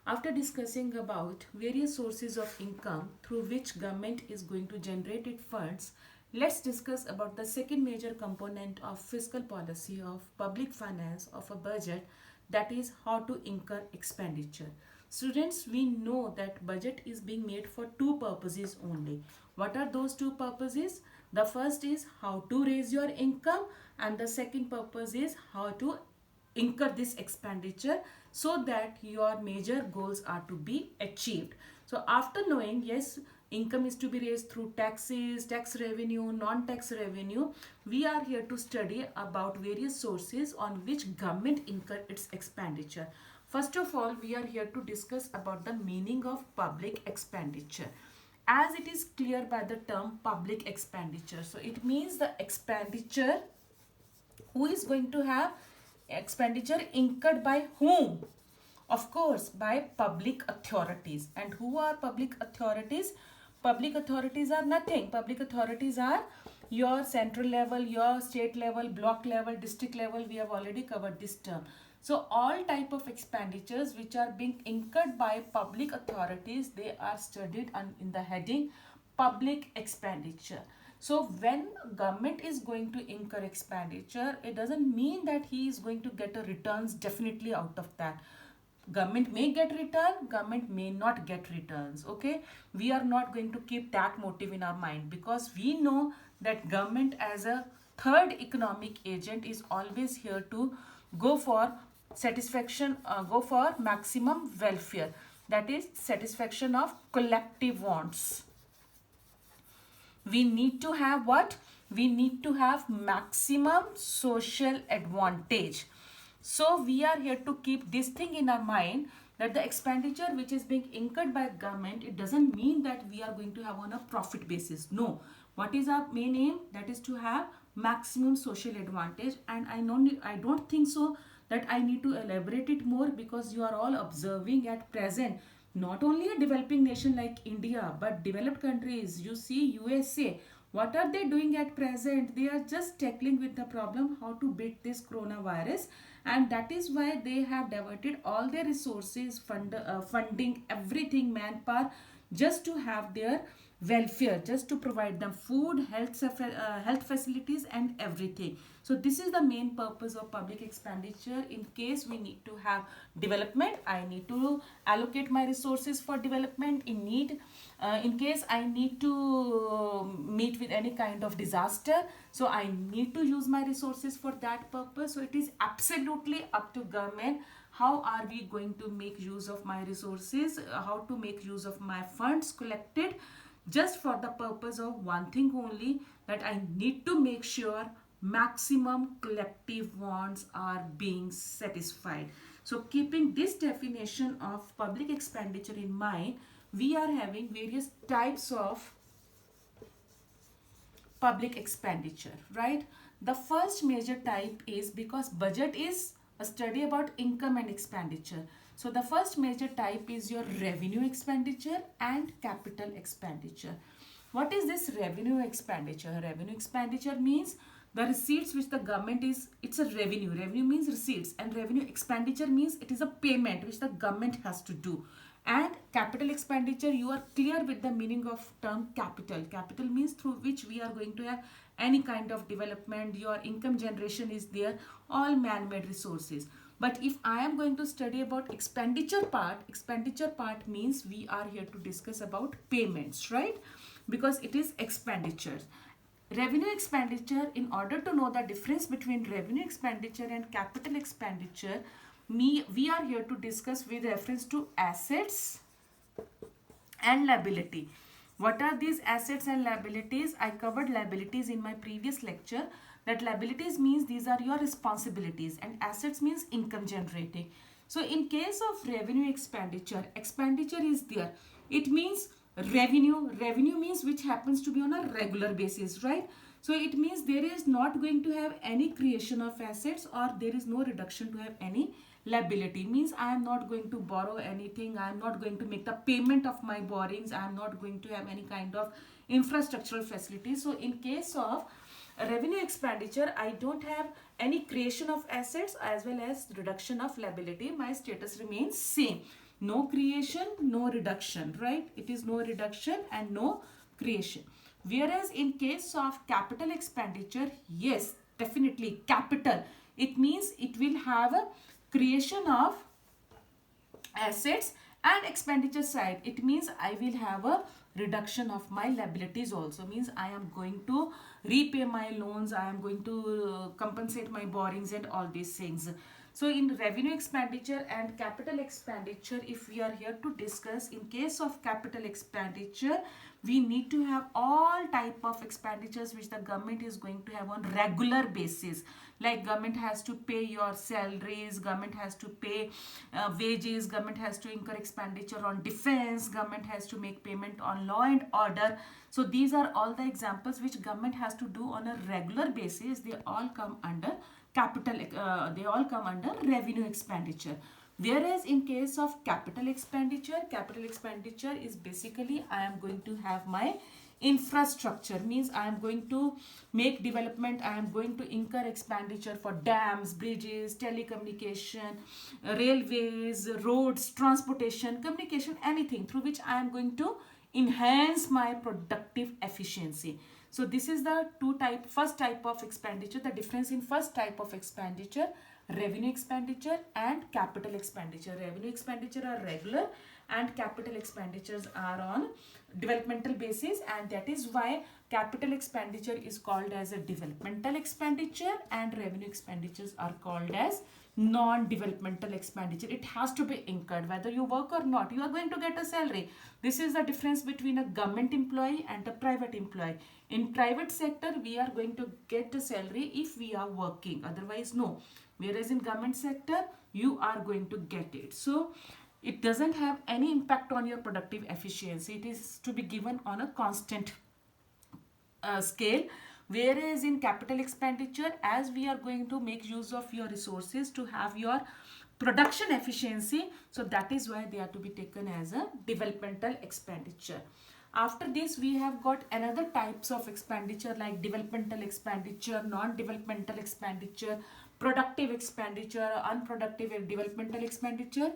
After discussing about various sources of income through which government is going to generate its funds, let's discuss about the second major component of fiscal policy of public finance of a budget, that is how to incur expenditure. Students, we know that budget is being made for two purposes only. What are those two purposes? The first is how to raise your income, and the second purpose is how to incur this expenditure so that your major goals are to be achieved. So after knowing, yes, income is to be raised through taxes, tax revenue, non-tax revenue, we are here to study about various sources on which government incur its expenditure. First of all, we are here to discuss about the meaning of public expenditure, as it is clear by the term public expenditure. So it means the expenditure who is going to have expenditure incurred by whom? Of course, by public authorities. And who are public authorities? Public authorities are nothing. Public authorities are your central level, your state level, block level, district level. We have already covered this term. So all type of expenditures which are being incurred by public authorities, they are studied in the heading public expenditure. So when government is going to incur expenditure, it doesn't mean that he is going to get a returns definitely out of that. Government may get return, government may not get returns. Okay, we are not going to keep that motive in our mind, because we know that government as a third economic agent is always here to go for satisfaction, go for maximum welfare, that is satisfaction of collective wants. We need to have what? We need to have maximum social advantage. So we are here to keep this thing in our mind, that the expenditure which is being incurred by government, it doesn't mean that we are going to have on a profit basis. No. What is our main aim? That is to have maximum social advantage. And I don't think so that I need to elaborate it more, because you are all observing at present not only a developing nation like India, but developed countries. You see USA, what are they doing at present? They are just tackling with the problem how to beat this coronavirus, and that is why they have diverted all their resources, funding everything, manpower, just to have their welfare, just to provide them food, health facilities and everything. So this is the main purpose of public expenditure. In case we need to have development, I need to allocate my resources for development. In case I need to meet with any kind of disaster, so I need to use my resources for that purpose. So it is absolutely up to government, how are we going to make use of my resources, how to make use of my funds collected, just for the purpose of one thing only, that I need to make sure maximum collective wants are being satisfied. So keeping this definition of public expenditure in mind, we are having various types of public expenditure, right? The first major type is, because budget is a study about income and expenditure, so the first major type is your revenue expenditure and capital expenditure. What is this revenue expenditure? Revenue expenditure means the receipts which the government is, it's a revenue. Revenue means receipts, and revenue expenditure means it is a payment which the government has to do. And capital expenditure, you are clear with the meaning of term capital. Capital means through which we are going to have any kind of development, your income generation is there, all man-made resources. But if I am going to study about expenditure part means we are here to discuss about payments, right? Because it is expenditures. Revenue expenditure, in order to know the difference between revenue expenditure and capital expenditure, we are here to discuss with reference to assets and liability. What are these assets and liabilities? I covered liabilities in my previous lecture, that liabilities means these are your responsibilities, and assets means income generating. So in case of revenue expenditure, expenditure is there. It means revenue. Revenue means which happens to be on a regular basis, right? So it means there is not going to have any creation of assets, or there is no reduction to have any liability. Means I am not going to borrow anything, I am not going to make the payment of my borrowings, I am not going to have any kind of infrastructural facilities. So in case of revenue expenditure, I don't have any creation of assets as well as reduction of liability. My status remains same. No creation, no reduction, right? It is no reduction and no creation. Whereas in case of capital expenditure, yes, definitely capital. It means it will have a creation of assets, and expenditure side, it means I will have a reduction of my liabilities also, means I am going to repay my loans, I am going to compensate my borrowings and all these things. So in revenue expenditure and capital expenditure, if we are here to discuss, in case of capital expenditure, we need to have all type of expenditures which the government is going to have on regular basis. Like government has to pay your salaries, government has to pay wages, government has to incur expenditure on defense, government has to make payment on law and order. So these are all the examples which government has to do on a regular basis. They all come under capital, they all come under revenue expenditure. Whereas in case of capital expenditure is basically I am going to have my infrastructure, means I am going to make development, I am going to incur expenditure for dams, bridges, telecommunication, railways, roads, transportation, communication, anything through which I am going to enhance my productive efficiency. So this is the first type of expenditure. The difference in first type of expenditure, revenue expenditure and capital expenditure. Revenue expenditure are regular and capital expenditures are on developmental basis, and that is why capital expenditure is called as a developmental expenditure and revenue expenditures are called as non-developmental expenditure. It has to be incurred whether you work or not. You are going to get a salary. This is the difference between a government employee and a private employee. In private sector, we are going to get a salary if we are working, otherwise no. Whereas in government sector, you are going to get it. So it doesn't have any impact on your productive efficiency. It is to be given on a constant scale. Whereas in capital expenditure, as we are going to make use of your resources to have your production efficiency, so that is why they are to be taken as a developmental expenditure. After this, we have got another types of expenditure like developmental expenditure, non-developmental expenditure, productive expenditure, unproductive developmental expenditure,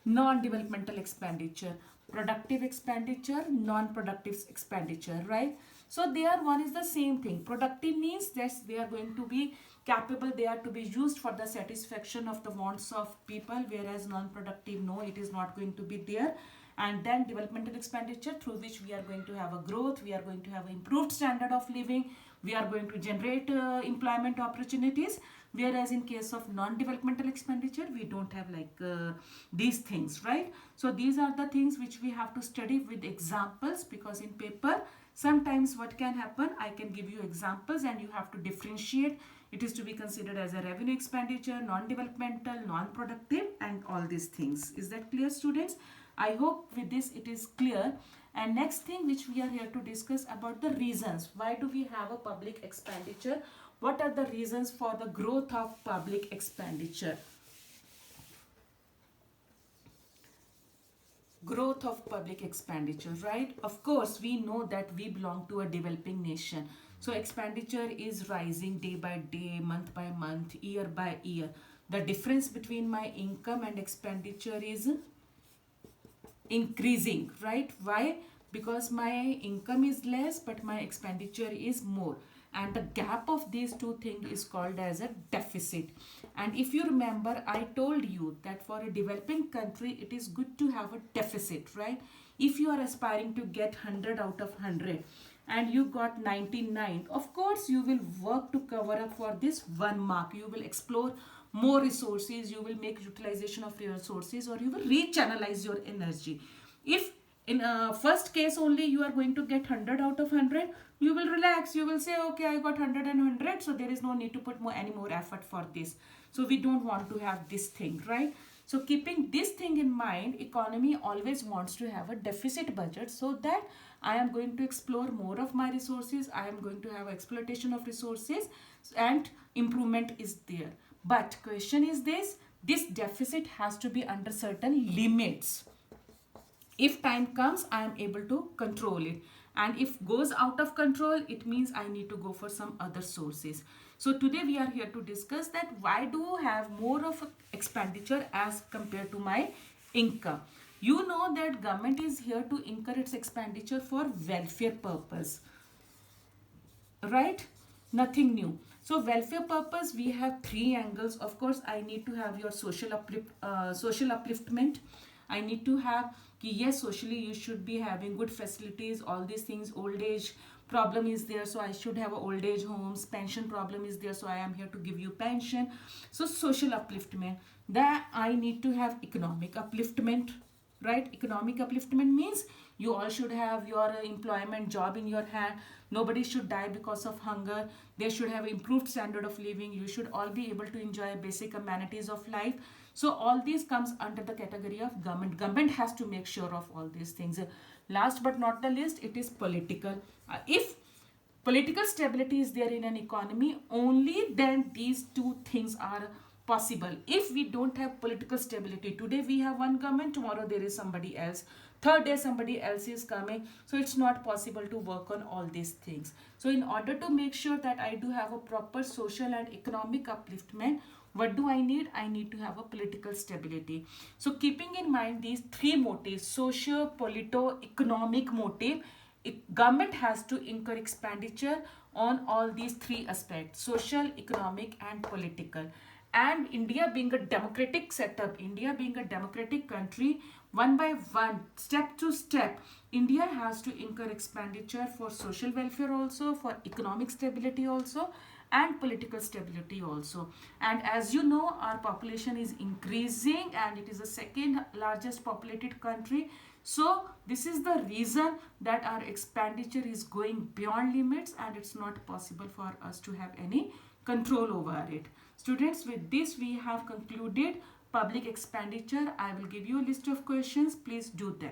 non-developmental expenditure, productive expenditure, non-productive expenditure, right? So there one is the same thing. Productive means that they are going to be capable, they are to be used for the satisfaction of the wants of people, whereas non-productive, no, it is not going to be there. And then developmental expenditure, through which we are going to have a growth, we are going to have an improved standard of living, we are going to generate employment opportunities. Whereas in case of non-developmental expenditure, we don't have like these things, right? So these are the things which we have to study with examples, because in paper sometimes what can happen, I can give you examples and you have to differentiate. It is to be considered as a revenue expenditure, non-developmental, non-productive, and all these things. Is that clear, students? I hope with this it is clear. And next thing which we are here to discuss about the reasons. Why do we have a public expenditure? What are the reasons for the growth of public expenditure? Growth of public expenditure, right? Of course, we know that we belong to a developing nation. So expenditure is rising day by day, month by month, year by year. The difference between my income and expenditure is increasing, right? Why? Because my income is less but my expenditure is more, and the gap of these two things is called as a deficit. And if you remember, I told you that for a developing country it is good to have a deficit, right? If you are aspiring to get 100 out of 100 and you got 99, of course you will work to cover up for this one mark. You will explore more resources, you will make utilization of your resources, or you will rechannelize your energy. If in first case only you are going to get 100 out of 100, you will relax, you will say okay, I got 100 and 100, so there is no need to put any more effort for this. So we don't want to have this thing, right? So keeping this thing in mind, economy always wants to have a deficit budget, so that I am going to explore more of my resources, I am going to have exploitation of resources, and improvement is there. But question is this deficit has to be under certain limits. If time comes, I am able to control it. And if goes out of control, it means I need to go for some other sources. So today we are here to discuss that why do I have more of expenditure as compared to my income. You know that government is here to incur its expenditure for welfare purpose, right? Nothing new. So welfare purpose, we have three angles. Of course, I need to have your social upliftment. I need to have कि yes, socially you should be having good facilities, all these things. Old age problem is there, so I should have a old age homes. Pension problem is there, so I am here to give you pension. So social upliftment. That I need to have economic upliftment, right? Economic upliftment means you all should have your employment job in your hand. Nobody should die because of hunger. They should have improved standard of living. You should all be able to enjoy basic amenities of life. So all these comes under the category of government. Government has to make sure of all these things. Last but not the least, it is political. If political stability is there in an economy, only then these two things are possible. If we don't have political stability, today we have one government, tomorrow there is somebody else, third day somebody else is coming, so it's not possible to work on all these things. So in order to make sure that I do have a proper social and economic upliftment, what do I need? I need to have a political stability. So keeping in mind these three motives, social, polito, economic motive, government has to incur expenditure on all these three aspects: social, economic and political. And India being a democratic setup, India being a democratic country, one by one, step to step, India has to incur expenditure for social welfare also, for economic stability also, and political stability also. And as you know, our population is increasing and it is the second largest populated country. So this is the reason that our expenditure is going beyond limits and it's not possible for us to have any control over it. Students, with this we have concluded public expenditure. I will give you a list of questions. Please do them.